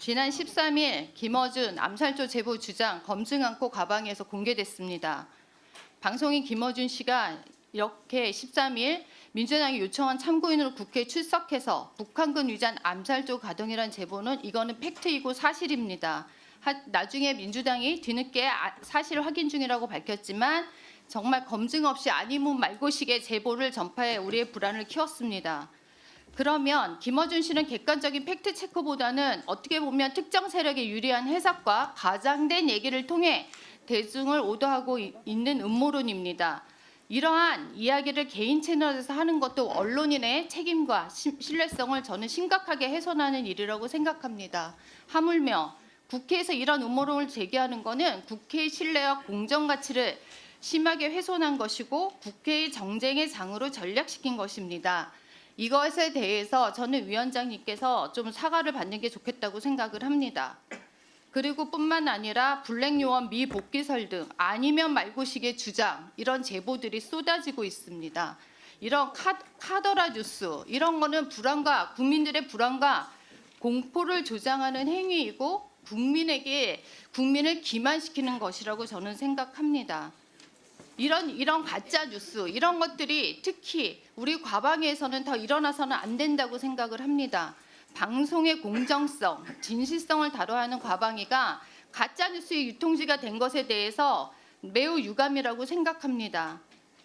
지난 13일 김어준 암살조 제보 주장 검증 않고 가방에서 공개됐습니다. 방송인 김어준 씨가 이렇게 13일 민주당이 요청한 참고인으로 국회에 출석해서 북한군 위장 암살조 가동이라는 제보는 이거는 팩트이고 사실입니다. 나중에 민주당이 뒤늦게 사실 확인 중이라고 밝혔지만 정말 검증 없이 아니면 말고식의 제보를 전파해 우리의 불안을 키웠습니다. 그러면 김어준 씨는 객관적인 팩트 체크보다는 어떻게 보면 특정 세력에 유리한 해석과 과장된 얘기를 통해 대중을 오도하고 있는 음모론입니다. 이러한 이야기를 개인 채널에서 하는 것도 언론인의 책임과 신뢰성을 저는 심각하게 훼손하는 일이라고 생각합니다. 하물며 국회에서 이런 음모론을 제기하는 것은 국회의 신뢰와 공정 가치를 심하게 훼손한 것이고 국회의 정쟁의 장으로 전락시킨 것입니다. 이것에 대해서 저는 위원장님께서 좀 사과를 받는 게 좋겠다고 생각을 합니다. 그리고 뿐만 아니라 블랙요원 미복귀설 등 아니면 말고식의 주장 이런 제보들이 쏟아지고 있습니다. 이런 카더라 뉴스 이런 거는 국민들의 불안과 공포를 조장하는 행위이고 국민을 기만시키는 것이라고 저는 생각합니다. 이런 가짜 뉴스 이런 것들이 특히 우리 과방위에서는 더 일어나서는 안 된다고 생각을 합니다. 방송의 공정성, 진실성을 다뤄야 하는 과방위가 가짜 뉴스의 유통지가 된 것에 대해서 매우 유감이라고 생각합니다.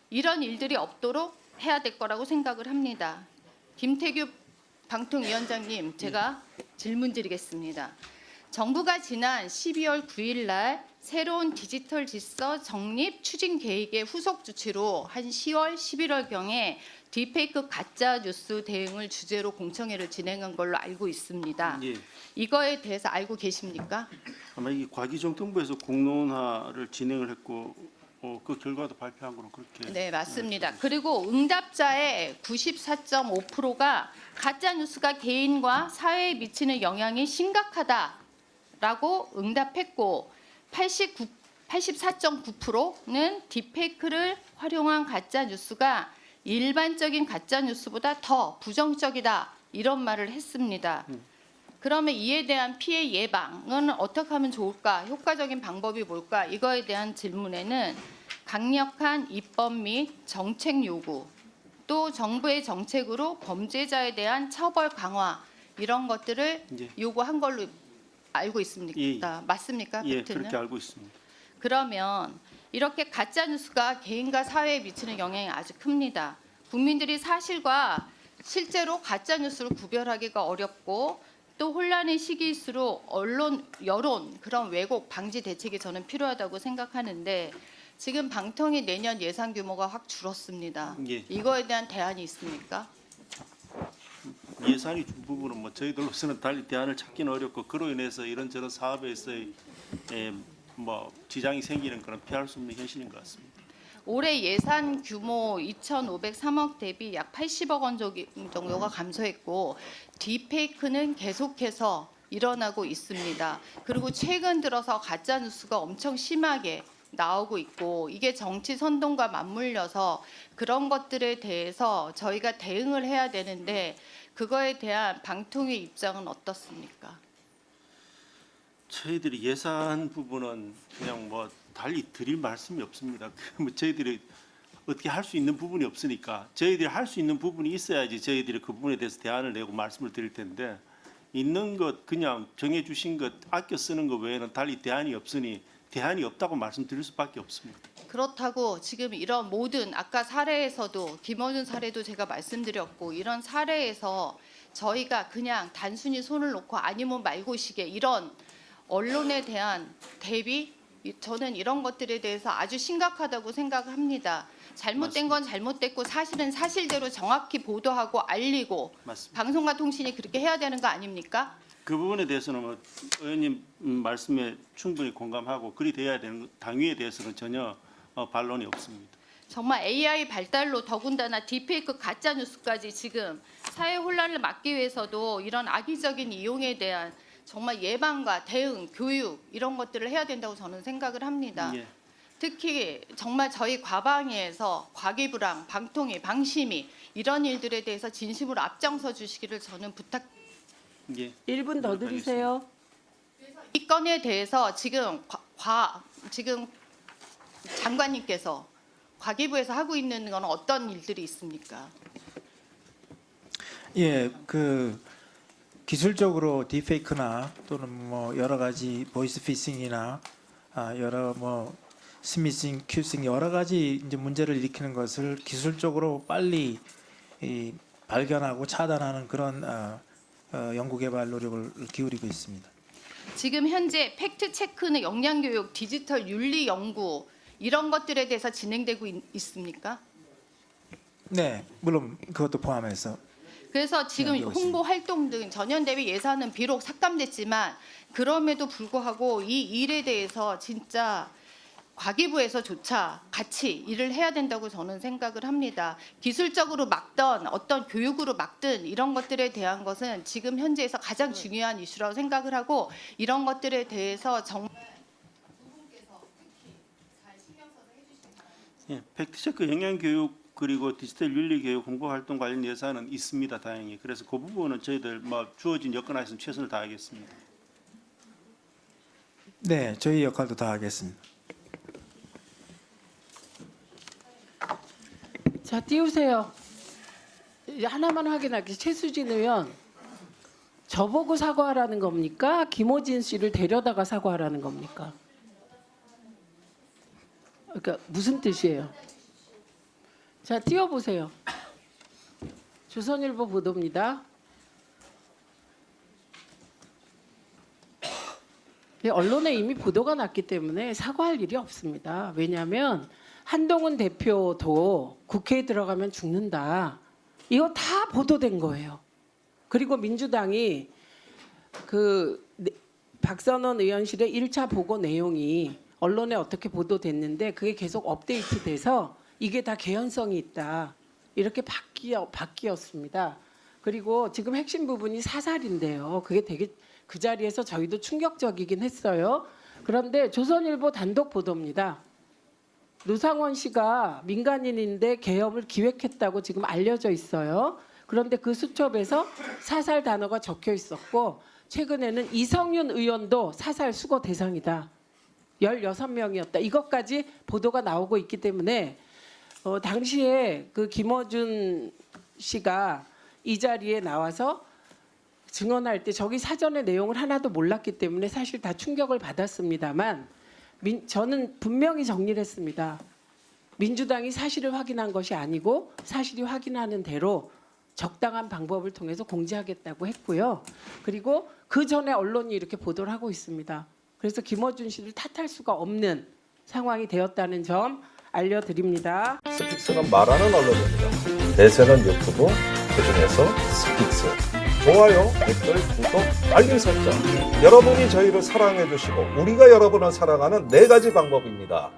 이런 일들이 없도록 해야 될 거라고 생각을 합니다. 김태규 방통위원장님, 제가 질문 드리겠습니다. 정부가 지난 12월 9일 날 새로운 디지털 질서 정립 추진 계획의 후속 조치로 한 10월, 11월경에 딥페이크 가짜 뉴스 대응을 주제로 공청회를 진행한 걸로 알고 있습니다. 예. 이거에 대해서 알고 계십니까? 아마 이 과기정통부에서 공론화를 진행을 했고 그 결과도 발표한 거로 그렇게. 네, 맞습니다. 그리고 응답자의 94.5%가 가짜 뉴스가 개인과 사회에 미치는 영향이 심각하다라고 응답했고 84.9%는 딥페이크를 활용한 가짜 뉴스가 일반적인 가짜 뉴스보다 더 부정적이다 이런 말을 했습니다. 그러면 이에 대한 피해 예방은 어떻게 하면 좋을까? 효과적인 방법이 뭘까? 이거에 대한 질문에는 강력한 입법 및 정책 요구, 또 정부의 정책으로 범죄자에 대한 처벌 강화 이런 것들을 예. 요구한 걸로 알고 있습니까? 예. 맞습니까? 예, 팩트는? 그렇게 알고 있습니다. 그러면 이렇게 가짜 뉴스가 개인과 사회에 미치는 영향이 아주 큽니다. 국민들이 사실과 실제로 가짜 뉴스를 구별하기가 어렵고 또 혼란의 시기일수록 여론 그런 왜곡 방지 대책이 저는 필요하다고 생각하는데 지금 방통위 내년 예산 규모가 확 줄었습니다. 예. 이거에 대한 대안이 있습니까? 예산이 준 부분은 뭐 저희들로서는 달리 대안을 찾기는 어렵고 그로 인해서 이런저런 사업에서의 뭐 지장이 생기는 그런 피할 수 없는 현실인 것 같습니다. 올해 예산 규모 2,503억 대비 약 80억 원 정도가 감소했고 딥페이크는 계속해서 일어나고 있습니다. 그리고 최근 들어서 가짜 뉴스가 엄청 심하게 나오고 있고 이게 정치 선동과 맞물려서 그런 것들에 대해서 저희가 대응을 해야 되는데 그거에 대한 방통위 입장은 어떻습니까? 저희들이 예산 부분은 그냥 뭐 달리 드릴 말씀이 없습니다. 뭐 저희들이 어떻게 할 수 있는 부분이 없으니까 저희들이 할 수 있는 부분이 있어야지 저희들이 그 부분에 대해서 대안을 내고 말씀을 드릴 텐데 있는 것 그냥 정해주신 것 아껴 쓰는 것 외에는 달리 대안이 없으니 대안이 없다고 말씀드릴 수밖에 없습니다. 그렇다고 지금 이런 모든 아까 사례에서도 김어준 사례도 제가 말씀드렸고 이런 사례에서 저희가 그냥 단순히 손을 놓고 아니면 말고식의 이런 언론에 대한 대비 저는 이런 것들에 대해서 아주 심각하다고 생각합니다. 잘못된 건 잘못됐고 사실은 사실대로 정확히 보도하고 알리고 맞습니다. 방송과 통신이 그렇게 해야 되는 거 아닙니까? 그 부분에 대해서는 뭐 의원님 말씀에 충분히 공감하고 그리 돼야 되는 당위에 대해서는 전혀 반론이 없습니다. 정말 AI 발달로 더군다나 딥페이크 가짜 뉴스까지 지금 사회 혼란을 막기 위해서도 이런 악의적인 이용에 대한 정말 예방과 대응, 교육 이런 것들을 해야 된다고 저는 생각을 합니다. 예. 특히 정말 저희 과방위에서 과기부랑 방통위, 방심위 이런 일들에 대해서 진심으로 앞장서 주시기를 저는 예. 1분 더 드리세요. 이 건에 대해서 지금 지금 장관님께서 과기부에서 하고 있는 건 어떤 일들이 있습니까? 예, 그 기술적으로 딥페이크나 또는 뭐 여러 가지 보이스 피싱이나 여러 뭐 스미싱, 큐싱 여러 가지 이제 문제를 일으키는 것을 기술적으로 빨리 발견하고 차단하는 그런 연구개발 노력을 기울이고 있습니다. 지금 현재 팩트 체크는 역량 교육, 디지털 윤리 연구 이런 것들에 대해서 진행되고 있습니까? 네, 물론 그것도 포함해서. 그래서 지금 네, 알고 홍보 활동 등 전현대비 예산은 비록 삭감됐지만 그럼에도 불구하고 이 일에 대해서 진짜 과기부에서조차 같이 일을 해야 된다고 저는 생각을 합니다. 기술적으로 막든 어떤 교육으로 막든 이런 것들에 대한 것은 지금 현재에서 가장 중요한 이슈라고 생각을 하고 이런 것들에 대해서 정말 두 분께서 특히 잘 신경 써서 해주시면 예, 팩트체크 영양교육 그리고 디지털 윤리교육 홍보활동 관련 예산은 있습니다. 다행히. 그래서 그 부분은 저희들 뭐 주어진 여건 하에서 최선을 다하겠습니다. 네, 저희 역할도 다 하겠습니다. 자, 띄우세요. 이제 하나만 확인할게요. 최수진 의원, 저보고 사과하라는 겁니까? 김호진 씨를 데려다가 사과하라는 겁니까? 그러니까 무슨 뜻이에요? 자, 띄워보세요. 조선일보 보도입니다. 언론에 이미 보도가 났기 때문에 사과할 일이 없습니다. 왜냐하면 한동훈 대표도 국회에 들어가면 죽는다. 이거 다 보도된 거예요. 그리고 민주당이 그 박선원 의원실의 1차 보고 내용이 언론에 어떻게 보도됐는데 그게 계속 업데이트돼서 이게 다 개연성이 있다. 이렇게 바뀌었습니다. 그리고 지금 핵심 부분이 사살인데요. 그게 되게 그 자리에서 저희도 충격적이긴 했어요. 그런데 조선일보 단독 보도입니다. 노상원 씨가 민간인인데 계엄을 기획했다고 지금 알려져 있어요. 그런데 그 수첩에서 사살 단어가 적혀 있었고 최근에는 이성윤 의원도 사살 수거 대상이다. 16명이었다. 이것까지 보도가 나오고 있기 때문에 당시에 그 김어준 씨가 이 자리에 나와서 증언할 때 저기 사전에 내용을 하나도 몰랐기 때문에 사실 다 충격을 받았습니다만 저는 분명히 정리를 했습니다. 민주당이 사실을 확인한 것이 아니고 사실이 확인하는 대로 적당한 방법을 통해서 공지하겠다고 했고요. 그리고 그 전에 언론이 이렇게 보도를 하고 있습니다. 그래서 김어준 씨를 탓할 수가 없는 상황이 되었다는 점 알려드립니다. 스픽스는 말하는 언론입니다. 대세는 유튜브, 그중에서 스픽스. 좋아요, 댓글, 구독, 알림 설정. 여러분이 저희를 사랑해 주시고 우리가 여러분을 사랑하는 4가지 방법입니다.